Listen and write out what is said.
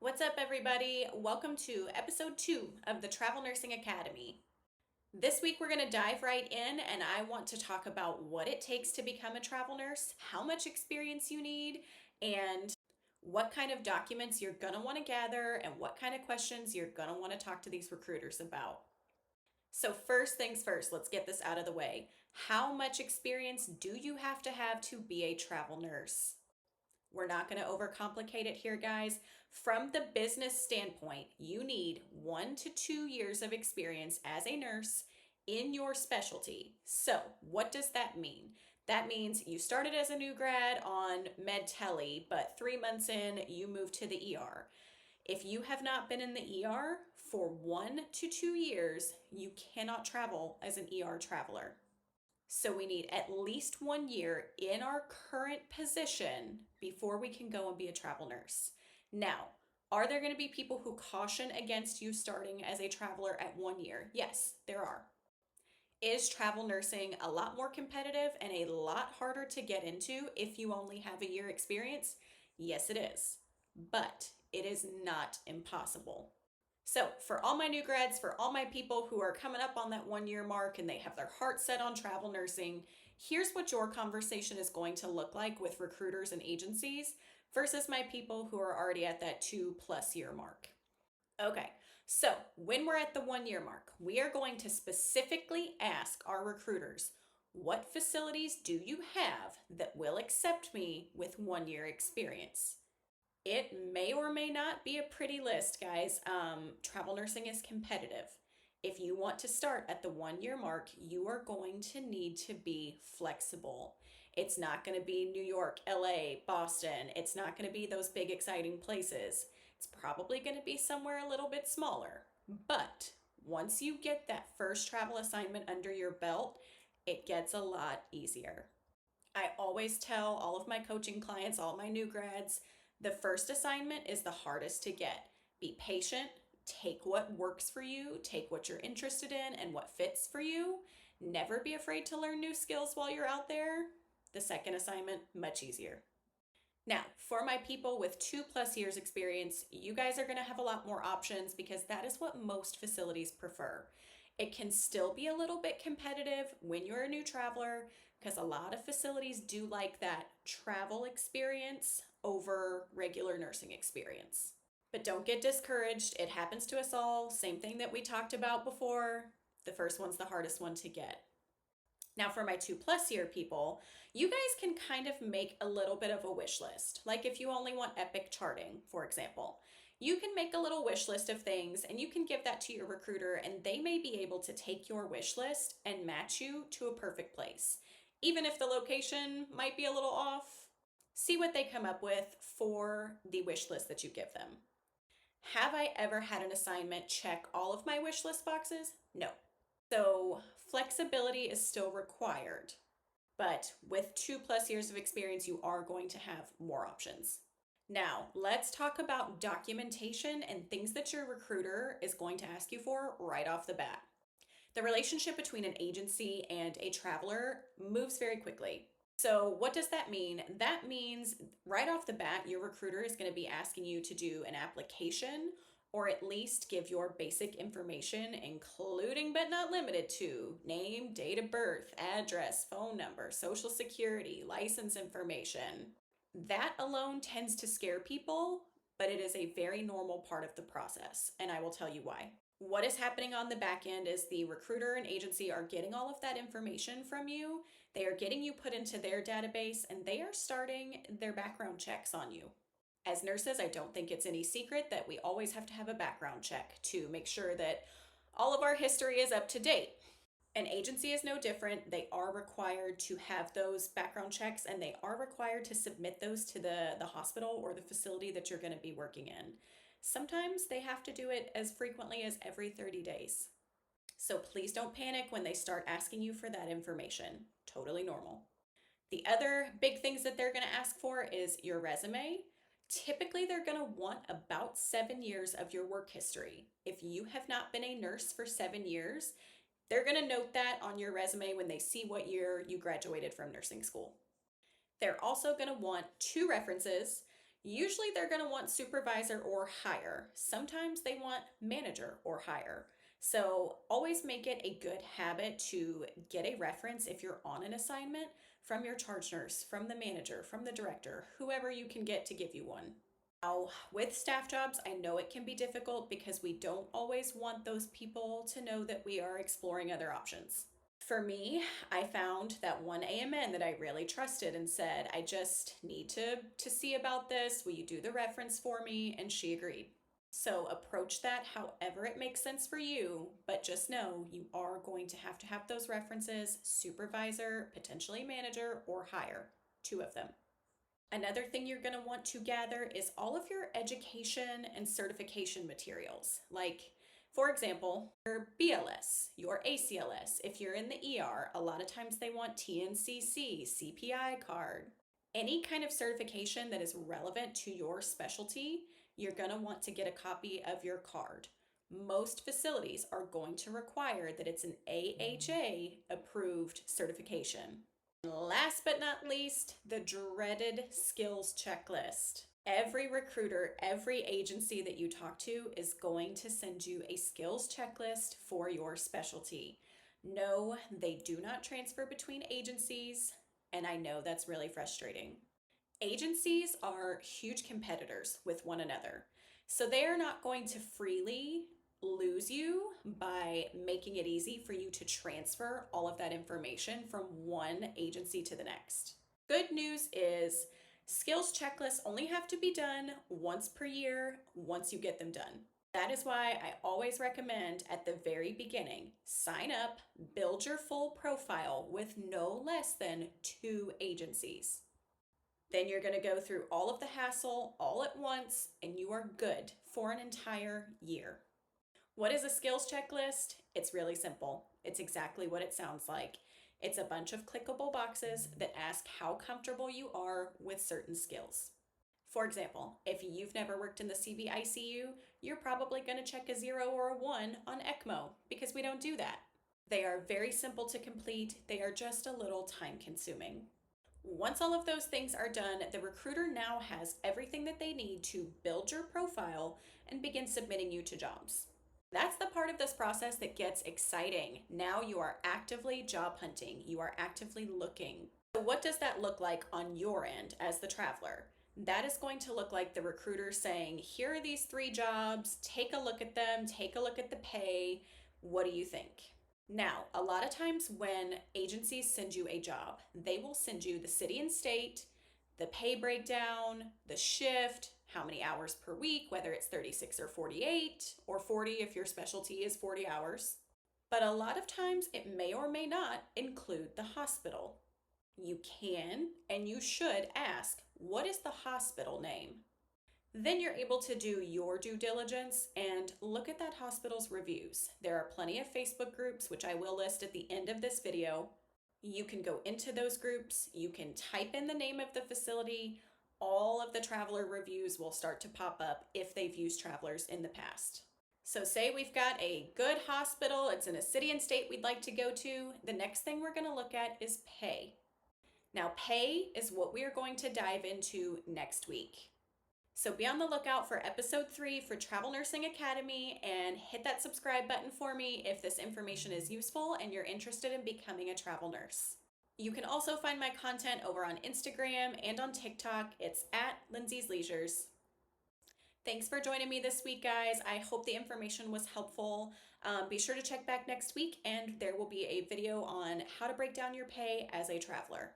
What's up, everybody? Welcome to episode 2 of the Travel Nursing Academy. This week, we're going to dive right in, and I want to talk about what it takes to become a travel nurse, how much experience you need, and what kind of documents you're going to want to gather, and what kind of questions you're going to want to talk to these recruiters about. So, first things first, let's get this out of the way. How much experience do you have to be a travel nurse? We're not going to overcomplicate it here, guys. From the business standpoint, you need 1 to 2 years of experience as a nurse in your specialty. So, what does that mean? That means you started as a new grad on med tele, but 3 months in, you moved to the ER. If you have not been in the ER for 1 to 2 years, you cannot travel as an ER traveler. So we need at least 1 year in our current position before we can go and be a travel nurse. Now, are there going to be people who caution against you starting as a traveler at 1 year? Yes, there are. Is travel nursing a lot more competitive and a lot harder to get into if you only have a year experience? Yes, it is. But it is not impossible. So, for all my new grads, for all my people who are coming up on that 1 year mark and they have their heart set on travel nursing, here's what your conversation is going to look like with recruiters and agencies versus my people who are already at that 2+ year mark. Okay, so when we're at the 1 year mark, we are going to specifically ask our recruiters, what facilities do you have that will accept me with 1 year experience? It may or may not be a pretty list, guys. Travel nursing is competitive. If you want to start at the 1 year mark, you are going to need to be flexible. It's not going to be New York, LA, Boston. It's not going to be those big, exciting places. It's probably going to be somewhere a little bit smaller. But once you get that first travel assignment under your belt, it gets a lot easier. I always tell all of my coaching clients, all my new grads, the first assignment is the hardest to get. Be patient, take what works for you, take what you're interested in and what fits for you. Never be afraid to learn new skills while you're out there. The second assignment, much easier. Now, for my people with 2+ years experience, you guys are going to have a lot more options because that is what most facilities prefer. It can still be a little bit competitive when you're a new traveler because a lot of facilities do like that travel experience over regular nursing experience. But don't get discouraged. It happens to us all. Same thing that we talked about before. The first one's the hardest one to get. Now, for my 2+ year people, you guys can kind of make a little bit of a wish list. Like if you only want Epic charting, for example, you can make a little wish list of things and you can give that to your recruiter, and they may be able to take your wish list and match you to a perfect place. Even if the location might be a little off, see what they come up with for the wish list that you give them. Have I ever had an assignment check all of my wish list boxes? No. So flexibility is still required, but with 2+ years of experience, you are going to have more options. Now, let's talk about documentation and things that your recruiter is going to ask you for right off the bat. The relationship between an agency and a traveler moves very quickly. So, what does that mean? That means right off the bat, your recruiter is going to be asking you to do an application or at least give your basic information, including but not limited to name, date of birth, address, phone number, social security, license information. That alone tends to scare people, but it is a very normal part of the process, and I will tell you why. What is happening on the back end is the recruiter and agency are getting all of that information from you. They are getting you put into their database and they are starting their background checks on you. As nurses, I don't think it's any secret that we always have to have a background check to make sure that all of our history is up to date. An agency is no different. They are required to have those background checks and they are required to submit those to the hospital or the facility that you're going to be working in. Sometimes they have to do it as frequently as every 30 days. So please don't panic when they start asking you for that information. Totally normal. The other big things that they're going to ask for is your resume. Typically, they're going to want about 7 years of your work history. If you have not been a nurse for 7 years, they're going to note that on your resume when they see what year you graduated from nursing school. They're also going to want 2 references. Usually they're going to want supervisor or higher. Sometimes they want manager or higher. So always make it a good habit to get a reference if you're on an assignment from your charge nurse, from the manager, from the director, whoever you can get to give you one. Now, with staff jobs, I know it can be difficult because we don't always want those people to know that we are exploring other options. For me, I found that one AMN that I really trusted and said, I just need to see about this. Will you do the reference for me? And she agreed. So approach that however it makes sense for you, but just know you are going to have those references, supervisor, potentially manager, or higher, two of them. Another thing you're going to want to gather is all of your education and certification materials. Like, for example, your BLS, your ACLS. If you're in the ER, a lot of times they want TNCC, CPI card. Any kind of certification that is relevant to your specialty, you're going to want to get a copy of your card. Most facilities are going to require that it's an AHA approved certification. Last but not least, the dreaded skills checklist. Every recruiter, every agency that you talk to is going to send you a skills checklist for your specialty. No, they do not transfer between agencies, and I know that's really frustrating. Agencies are huge competitors with one another, so they are not going to freely lose you by making it easy for you to transfer all of that information from one agency to the next. Good news is skills checklists only have to be done once per year once you get them done. That is why I always recommend at the very beginning, sign up, build your full profile with no less than 2 agencies. Then you're going to go through all of the hassle all at once and you are good for an entire year. What is a skills checklist? It's really simple. It's exactly what it sounds like. It's a bunch of clickable boxes that ask how comfortable you are with certain skills. For example, if you've never worked in the CVICU, you're probably going to check a 0 or a 1 on ECMO because we don't do that. They are very simple to complete. They are just a little time consuming. Once all of those things are done, the recruiter now has everything that they need to build your profile and begin submitting you to jobs. That's the part of this process that gets exciting. Now you are actively job hunting. You are actively looking. So what does that look like on your end as the traveler? That is going to look like the recruiter saying, here are these 3 jobs. Take a look at them. Take a look at the pay. What do you think? Now, a lot of times when agencies send you a job, they will send you the city and state, the pay breakdown, the shift, how many hours per week, whether it's 36 or 48, or 40 if your specialty is 40 hours. But a lot of times it may or may not include the hospital. You can and you should ask, what is the hospital name? Then you're able to do your due diligence and look at that hospital's reviews. There are plenty of Facebook groups, which I will list at the end of this video. You can go into those groups, you can type in the name of the facility. All of the traveler reviews will start to pop up if they've used travelers in the past. So say we've got a good hospital, it's in a city and state we'd like to go to. The next thing we're going to look at is pay. Now, pay is what we are going to dive into next week. So be on the lookout for episode 3 for Travel Nursing Academy and hit that subscribe button for me if this information is useful and you're interested in becoming a travel nurse. You can also find my content over on Instagram and on TikTok. It's at Lindsay's Leisures. Thanks for joining me this week, guys. I hope the information was helpful. Be sure to check back next week and there will be a video on how to break down your pay as a traveler.